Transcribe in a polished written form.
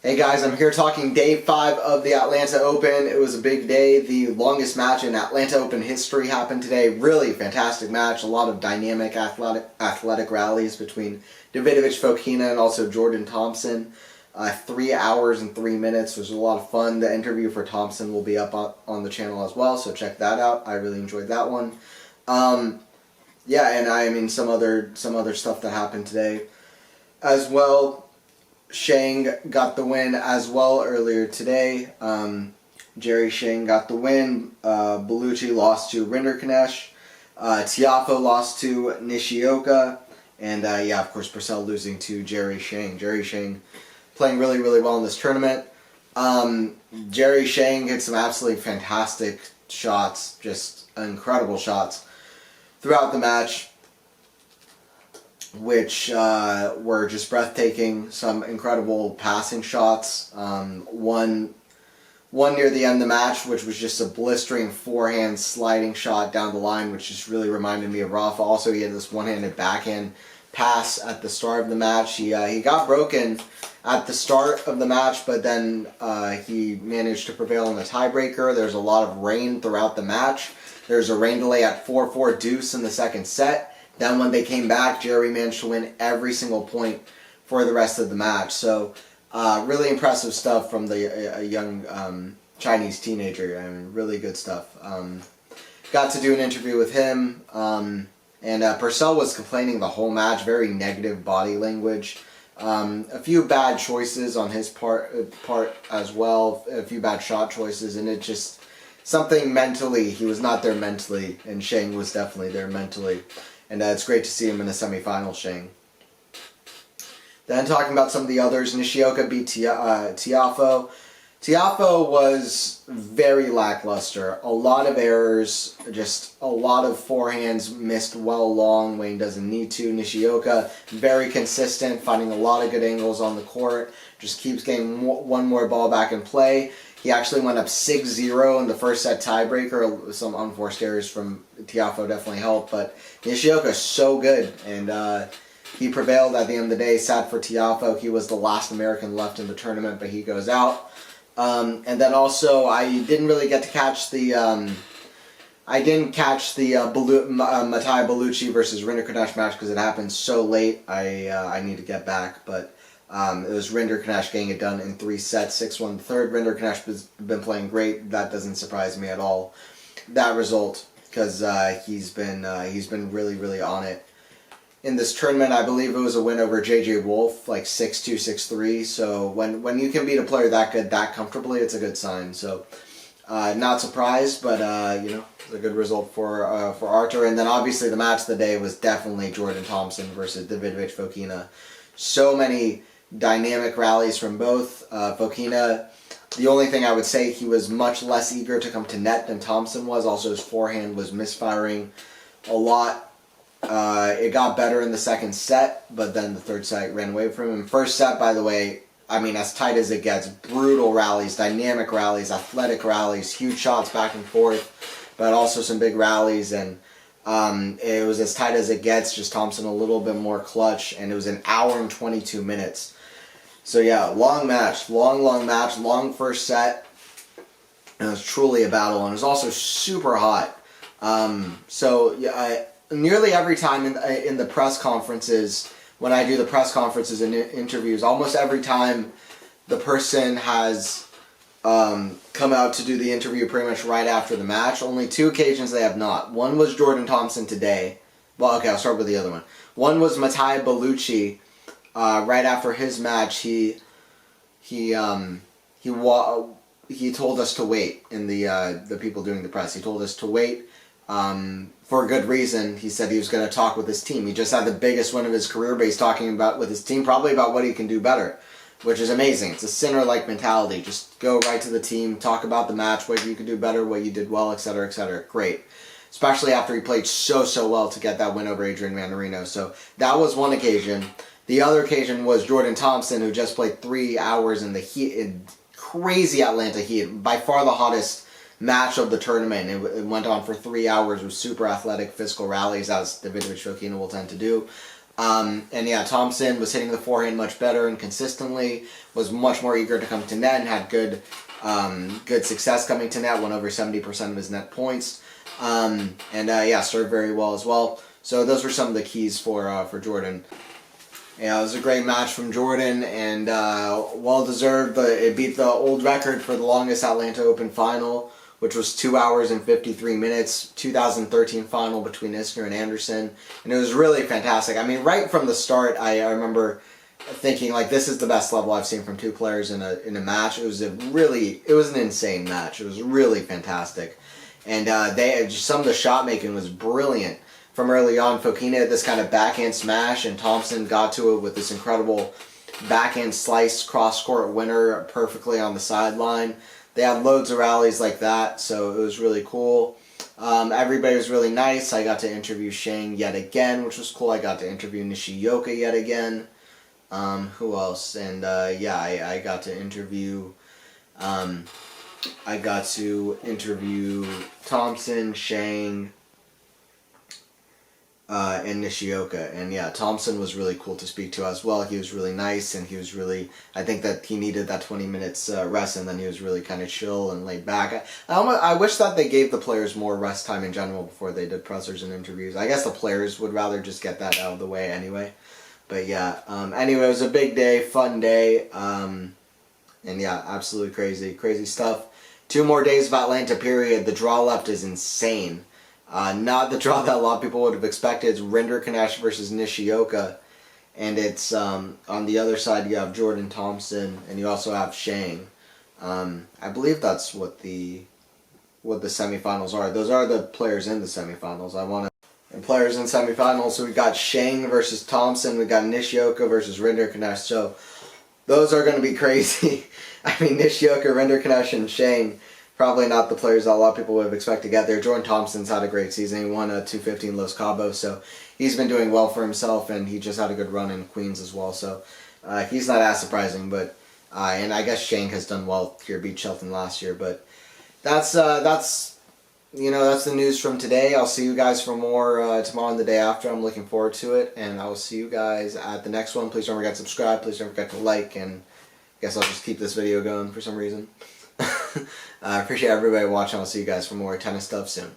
Hey guys, I'm here talking day 5 of the Atlanta Open. It was a big day. The longest match in Atlanta Open history happened today. Really fantastic match. A lot of dynamic athletic rallies between Davidovich, Fokina, and also Jordan Thompson. 3 hours and 3 minutes. It was a lot of fun. The interview for Thompson will be up on the channel as well, so check that out. I really enjoyed that one. Yeah, and I mean some other stuff that happened today as well. Shang got the win as well earlier today. Shang got the win. Bellucci lost to Rinderknech. Tiafoe lost to Nishioka. And yeah, of course, Purcell losing to Shang. Shang playing really, really well in this tournament. Shang hit some absolutely fantastic shots, just incredible shots throughout the match, which were just breathtaking. Some incredible passing shots. One near the end of the match, which was just a blistering forehand sliding shot down the line, which just really reminded me of Rafa. Also, he had this one-handed backhand pass at the start of the match. He got broken at the start of the match, but then he managed to prevail in the tiebreaker. There's a lot of rain throughout the match. There's a rain delay at 4-4 deuce in the second set. Then when they came back, Jerry managed to win every single point for the rest of the match. So really impressive stuff from the young Chinese teenager. I mean, really good stuff. Got to do an interview with him. And Purcell was complaining the whole match, very negative body language. A few bad choices on his part as well, a few bad shot choices, and it just, something mentally, he was not there mentally, and Shang was definitely there mentally. And it's great to see him in the semifinal, Shang. Then talking about some of the others, Nishioka beat Tiafoe. Tiafoe was very lackluster. A lot of errors, just a lot of forehands missed well long when he doesn't need to. Nishioka, very consistent, finding a lot of good angles on the court. Just keeps getting one more ball back in play. He actually went up 6-0 in the first set tiebreaker. Some unforced errors from Tiafoe definitely helped, but Nishioka is so good, and he prevailed at the end of the day. Sad for Tiafoe. He was the last American left in the tournament, but he goes out. And then also, I didn't really get to catch the Mattia Bellucci versus Rinderknech match because it happened so late. I need to get back, but it was Rinderknech getting it done in 3 sets, 6-1 the third. Rinderknech has been playing great. That doesn't surprise me at all, that result, because he's been really, really on it. In this tournament, I believe it was a win over J.J. Wolf, like 6-2, 6-3. So when you can beat a player that good, that comfortably, it's a good sign. So not surprised, but you know, it's a good result for Arthur. And then obviously the match of the day was definitely Jordan Thompson versus Davidovich Fokina. So many dynamic rallies from both. Fokina, the only thing I would say, he was much less eager to come to net than Thompson was. Also, his forehand was misfiring a lot. It got better in the second set, but then the third set ran away from him. First set, by the way, I mean, as tight as it gets. Brutal rallies, dynamic rallies, athletic rallies, huge shots back and forth, but also some big rallies, and it was as tight as it gets, just Thompson a little bit more clutch, and it was an hour and 22 minutes. So yeah, long match, long first set. It was truly a battle, and it was also super hot. So yeah, nearly every time in the press conferences, when I do the press conferences and interviews, almost every time the person has come out to do the interview pretty much right after the match. Only 2 occasions they have not. One was Jordan Thompson today. Well, okay, I'll start with the other one. One was Mattia Bellucci. Right after his match, he told us to wait. In the people doing the press, he told us to wait. For a good reason. He said he was going to talk with his team. He just had the biggest win of his career, but he's talking with his team, probably about what he can do better, which is amazing. It's a sinner-like mentality. Just go right to the team, talk about the match, what you could do better, what you did well, etc., etc. Great. Especially after he played so well to get that win over Adrian Manarino. So that was one occasion. The other occasion was Jordan Thompson, who just played 3 hours in the heat, in crazy Atlanta heat, by far the hottest match of the tournament. It went on for 3 hours with super athletic physical rallies, as Davidovich Fokina will tend to do. And yeah, Thompson was hitting the forehand much better and consistently, was much more eager to come to net and had good success coming to net, won over 70% of his net points. Yeah, served very well as well. So those were some of the keys for Jordan. Yeah, it was a great match from Jordan, and well deserved. It beat the old record for the longest Atlanta Open final, which was 2 hours and 53 minutes, 2013 final between Isner and Anderson. And it was really fantastic. I mean, right from the start, I remember thinking, like, this is the best level I've seen from two players in a match. It was an insane match. It was really fantastic. And some of the shot making was brilliant. From early on, Fokina had this kind of backhand smash, and Thompson got to it with this incredible backhand slice cross-court winner perfectly on the sideline. They had loads of rallies like that, so it was really cool. Everybody was really nice. I got to interview Shang yet again, which was cool. I got to interview Nishioka yet again. Who else? And yeah, I got to interview Thompson, Shang, and Nishioka. And yeah, Thompson was really cool to speak to as well. He was really nice, and he was really, I think that he needed that 20 minutes rest, and then he was really kind of chill and laid back. I wish that they gave the players more rest time in general before they did pressers and interviews. I guess the players would rather just get that out of the way anyway. But yeah, anyway, it was a big day, fun day, and yeah, absolutely crazy stuff. 2 more days of Atlanta period. The draw left is insane. Not the draw that a lot of people would have expected. It's Rinderknech versus Nishioka, and it's on the other side you have Jordan Thompson, and you also have Shang. I believe that's what the semifinals are. Those are the players in the semifinals. And players in semifinals. So we got Shang versus Thompson. We got Nishioka versus Rinderknech. So those are going to be crazy. I mean, Nishioka, Rinderknech, and Shang. Probably not the players that a lot of people would have expected to get there. Jordan Thompson's had a great season. He won a 250 in Los Cabos, so he's been doing well for himself, and he just had a good run in Queens as well. So he's not as surprising, but and I guess Shang has done well here, beat Shelton last year. But that's the news from today. I'll see you guys for more tomorrow and the day after. I'm looking forward to it, and I will see you guys at the next one. Please don't forget to subscribe. Please don't forget to like, and I guess I'll just keep this video going for some reason. I appreciate everybody watching. I'll see you guys for more tennis stuff soon.